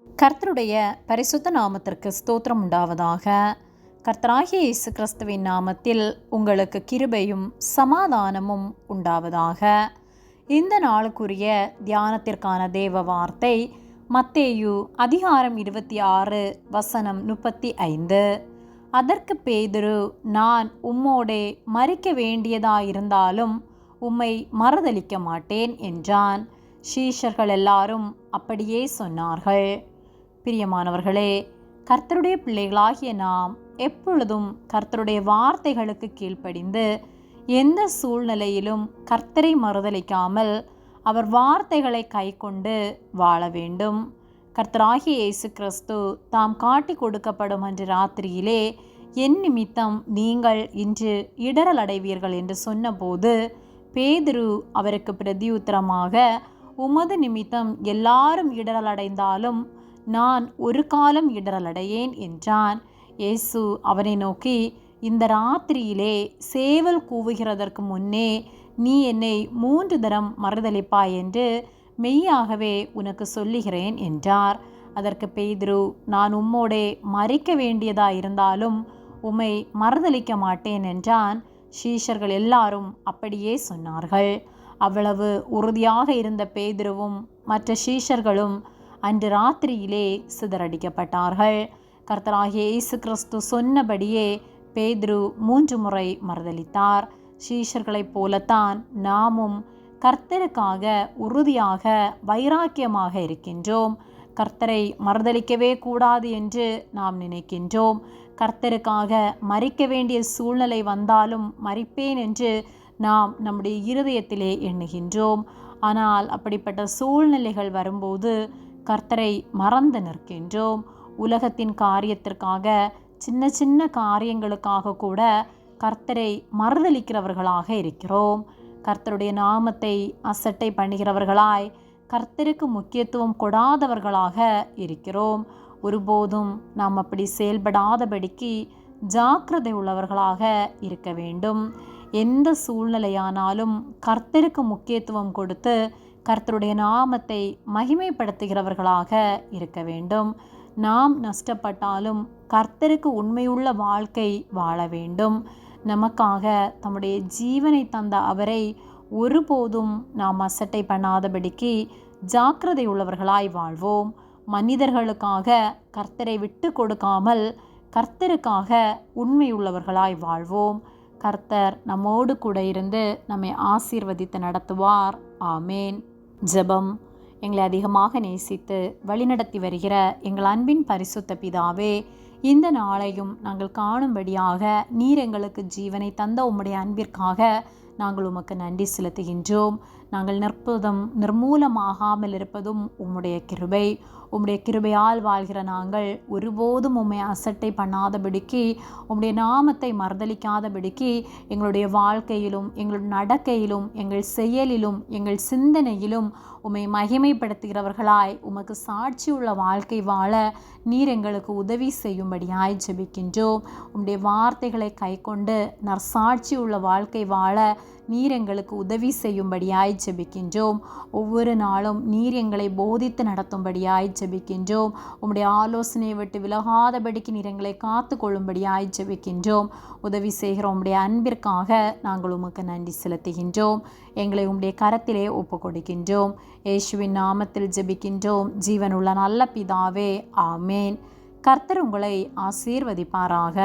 கர்த்தருடைய பரிசுத்த நாமத்திற்கு ஸ்தோத்திரம் உண்டாவதாக. கர்த்தராகிய இயேசு கிறிஸ்துவின் நாமத்தில் உங்களுக்கு கிருபையும் சமாதானமும் உண்டாவதாக. இந்த நாளுக்குரிய தியானத்திற்கான தேவ வார்த்தை மத்தேயு அதிகாரம் 26 வசனம் 35. அதற்கு பேதுரு, நான் உம்மோடே மரிக்க வேண்டியதாயிருந்தாலும் உம்மை மறுதலிக்க மாட்டேன் என்றான். சீஷர்கள் எல்லாரும் அப்படியே சொன்னார்கள். பிரியமானவர்களே, கர்த்தருடைய பிள்ளைகளாகிய நாம் எப்பொழுதும் கர்த்தருடைய வார்த்தைகளுக்கு கீழ்ப்படிந்து எந்த சூழ்நிலையிலும் கர்த்தரை மறுதலிக்காமல் அவர் வார்த்தைகளை கைக்கொண்டு வாழ வேண்டும். கர்த்தராகிய இயேசு கிறிஸ்து தாம் காட்டி கொடுக்கப்படும் அன்று ராத்திரியிலே என் நிமித்தம் நீங்கள் இன்று இடரல் அடைவீர்கள் என்று சொன்னபோது பேதுரு அவருக்கு பிரதியுத்தரமாக, உமது நிமித்தம் எல்லாரும் இடரல் அடைந்தாலும் நான் ஒரு காலம் இடரலடையேன் என்றான். இயேசு அவனை நோக்கி, இந்த ராத்திரியிலே சேவல் கூவுகிறதற்கு முன்னே நீ என்னை 3 தரம் மறுதலிப்பாய் என்று மெய்யாகவே உனக்கு சொல்லுகிறேன் என்றார். அதற்கு பேதுரு, நான் உம்மோடே மரிக்க வேண்டியதாயிருந்தாலும் உம்மை மறுதலிக்க மாட்டேன் என்றான். சீஷர்கள் எல்லாரும் அப்படியே சொன்னார்கள். அவ்வளவு உறுதியாக இருந்த பேதுருவும் மற்ற சீஷர்களும் அன்று ராத்திரியிலே சிதறடிக்கப்பட்டார்கள். கர்த்தராகிய இயேசு கிறிஸ்து சொன்னபடியே பேதுரு 3 முறை மறுதலித்தார். சீஷர்களைப் போலத்தான் நாமும் கர்த்தருக்காக உறுதியாக வைராக்கியமாக இருக்கின்றோம். கர்த்தரை மறுதலிக்கவே கூடாது என்று நாம் நினைக்கின்றோம். கர்த்தருக்காக மரிக்க வேண்டிய சூழ்நிலை வந்தாலும் மரிப்பேன் என்று நாம் நம்முடைய இருதயத்திலே எண்ணுகின்றோம். ஆனால் அப்படிப்பட்ட சூழ்நிலைகள் வரும்போது கர்த்தரை மறந்து நிற்கின்றோம். உலகத்தின் காரியத்திற்காக, சின்ன சின்ன காரியங்களுக்காக கூட கர்த்தரை மறுதலிக்கிறவர்களாக இருக்கிறோம். கர்த்தருடைய நாமத்தை அசட்டை பண்ணுகிறவர்களாய், கர்த்தருக்கு முக்கியத்துவம் கொடாதவர்களாக இருக்கிறோம். ஒருபோதும் நாம் அப்படி செயல்படாதபடிக்கு ஜாக்கிரதை உள்ளவர்களாக இருக்க வேண்டும். எந்த சூழ்நிலையானாலும் கர்த்தருக்கு முக்கியத்துவம் கொடுத்து கர்த்தருடைய நாமத்தை மகிமைப்படுத்துகிறவர்களாக இருக்க வேண்டும். நாம் நஷ்டப்பட்டாலும் கர்த்தருக்கு உண்மையுள்ள வாழ்க்கை வாழ வேண்டும். நமக்காக தம்முடைய ஜீவனை தந்த அவரை ஒருபோதும் நாம் அசட்டை பண்ணாதபடிக்கு ஜாக்கிரதை உள்ளவர்களாய் வாழ்வோம். மனிதர்களுக்காக கர்த்தரை விட்டு கொடுக்காமல் கர்த்தருக்காக உண்மையுள்ளவர்களாய் வாழ்வோம். கர்த்தர் நம்மோடு கூட இருந்து நம்மை ஆசீர்வதித்து நடத்துவார். ஆமேன். ஜெபம். எங்களை அதிகமாக நேசித்து வழிநடத்தி வருகிற எங்கள் அன்பின் பரிசுத்த பிதாவே, இந்த நாளையும் நாங்கள் காணும்படியாக நீர் எங்களுக்கு ஜீவனை தந்த உம்முடைய அன்பிற்காக நாங்கள் உமக்கு நன்றி செலுத்துகின்றோம். நாங்கள் நிற்பதும் நிர்மூலமாகாமல் இருப்பதும் உம்முடைய கிருபை. உம்முடைய கிருபையால் வாழ்கிற நாங்கள் ஒருபோதும் உம்மை அசட்டை பண்ணாதபடிக்கு, உம்முடைய நாமத்தை மறுதலிக்காதபடிக்கு எங்களுடைய வாழ்க்கையிலும் எங்களுடைய நடக்கையிலும் எங்கள் செயலிலும் எங்கள் சிந்தனையிலும் உம்மை மகிமைப்படுத்துகிறவர்களாய் உமக்கு சாட்சியுள்ள வாழ்க்கை வாழ நீர் எங்களுக்கு உதவி செய்யும்படியாய் ஜெபிக்கின்றோம். உம்முடைய வார்த்தைகளை கைக்கொண்டு நற்சாட்சி உள்ள வாழ்க்கை வாழ நீர் எங்களுக்கு உதவி செய்யும்படியாய் ஜெபிக்கின்றோம். ஒவ்வொரு நாளும் நீர் எங்களை போதித்து நடத்தும்படியாய் ஜெபிக்கின்றோம். உம்முடைய ஆலோசனையை விட்டு விலகாதபடிக்கு நீர் எங்களை காத்து கொள்ளும்படியாய் ஜெபிக்கின்றோம். உதவி செய்கிற உம்முடைய அன்பிற்காக நாங்கள் உமக்கு நன்றி செலுத்துகின்றோம். எங்களை உம்முடைய கரத்திலே ஒப்பு கொடுக்கின்றோம். இயேசுவின் நாமத்தில் ஜெபிக்கின்றோம் ஜீவனுள்ள நல்ல பிதாவே. ஆமேன். கர்த்தர் உங்களை ஆசீர்வதிப்பாராக.